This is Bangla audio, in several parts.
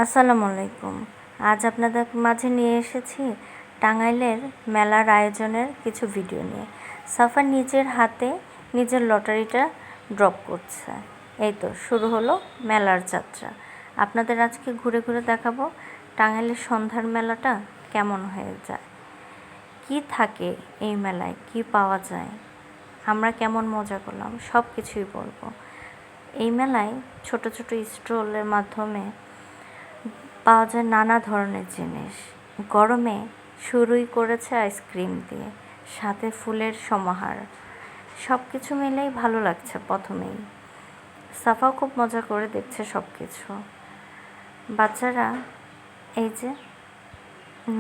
আসসালামু আলাইকুম। আজ আপনাদের মাঝে নিয়ে এসেছি টাঙ্গাইলের মেলার আয়োজনের কিছু ভিডিও নিয়ে। সাফা নিজের হাতে নিজের লটারিটা ড্রপ করছে। এই তো শুরু হলো মেলার যাত্রা। আপনাদের আজকে ঘুরে ঘুরে দেখাবো টাঙ্গাইলের সন্ধ্যার মেলাটা কেমন হয়ে যায়, কি থাকে এই মেলায়, কি পাওয়া যায়, আমরা কেমন মজা করলাম, সব কিছুই বলবো। এই মেলায় ছোট ছোট স্টলের মাধ্যমে পাওয়া যায় নানা ধরনের জিনিস। গরমে শুরুই করেছে আইসক্রিম দিয়ে, সাথে ফুলের সমাহার। সব কিছু মিলেই ভালো লাগছে প্রথমেই। সাফাও খুব মজা করে দেখছে সব কিছু। বাচ্চারা এই যে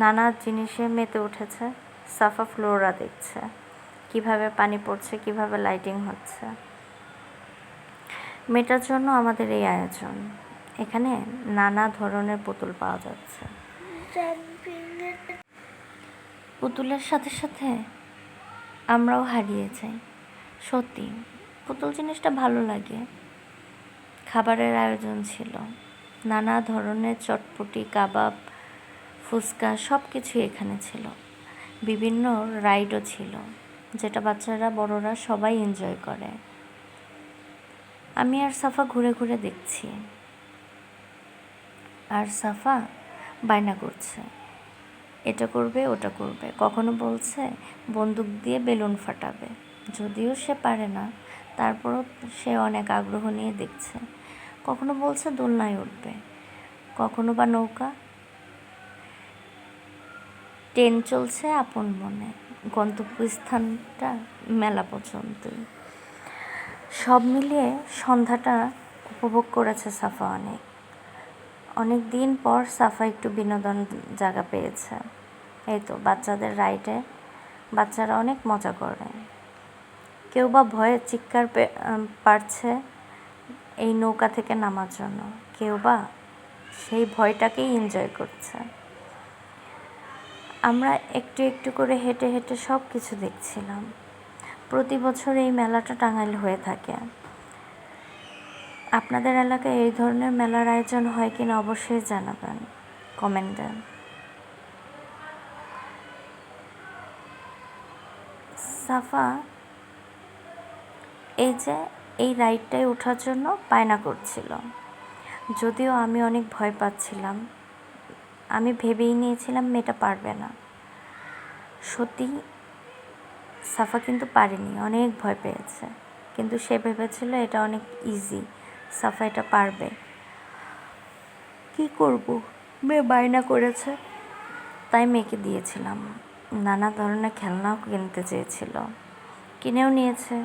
নানা জিনিসে মেতে উঠেছে। সাফা ফ্লোরা দেখছে কিভাবে পানি পড়ছে, কিভাবে লাইটিং হচ্ছে। মেয়েটার জন্য আমাদের এই আয়োজন। এখানে নানা ধরনের পুতুল পাওয়া যাচ্ছে। পুতুলের সাথে সাথে আমরাও হারিয়ে যাই। সত্যি পুতুল জিনিসটা ভালো লাগে। খাবারের আয়োজন ছিল, নানা ধরনের চটপটি, কাবাব, ফুচকা সব কিছুই এখানে ছিল। বিভিন্ন রাইডও ছিল, যেটা বাচ্চারা বড়রা সবাই এনজয় করে। আমি আর সাফা ঘুরে ঘুরে দেখছি, আর সাফা বায়না করছে এটা করবে ওটা করবে। কখনো বলছে বন্দুক দিয়ে বেলুন ফাটাবে, যদিও সে পারে না, তারপরও সে অনেক আগ্রহ নিয়ে দেখছে। কখনো বলছে দোলনায় উঠবে, কখনো বা নৌকা। ট্রেন চলছে আপন মনে, গন্তব্যস্থানটা মেলা পর্যন্তই। সব মিলিয়ে সন্ধ্যাটা উপভোগ করেছে সাফা অনেক দিন পর সাফা একটু বিনোদন জায়গা পেয়েছে। এই তো বাচ্চাদের রাইডে বাচ্চারা অনেক মজা করে। কেউ বা ভয়ে চিৎকার পারছে এই নৌকা থেকে নামার জন্য, কেউ বা সেই ভয়টাকেই এনজয় করছে। আমরা একটু একটু করে হেঁটে হেঁটে সব কিছু দেখছিলাম। প্রতি বছর এই মেলাটা টাঙ্গাইল হয়ে থাকে। আপনাদের এলাকায় এই ধরনের মেলার আয়োজন হয় কিনা অবশ্যই জানাবেন কমেন্টে। সাফা এই যে এই রাইডটায় ওঠার জন্য বায়না করছিল, যদিও আমি অনেক ভয় পাচ্ছিলাম। আমি ভেবেই নিয়েছিলাম মেয়েটা পারবে না। সত্যি সাফা কিন্তু পারেনি, অনেক ভয় পেয়েছে। কিন্তু সে ভেবেছিল এটা অনেক ইজি, সাফা এটা পারবে। কি করব, মেয়ে বায়না করেছে তাই মেয়েকে দিয়েছিলাম। নানা ধরনের খেলনাও কিনতে চেয়েছিল, কিনেও নিয়েছে।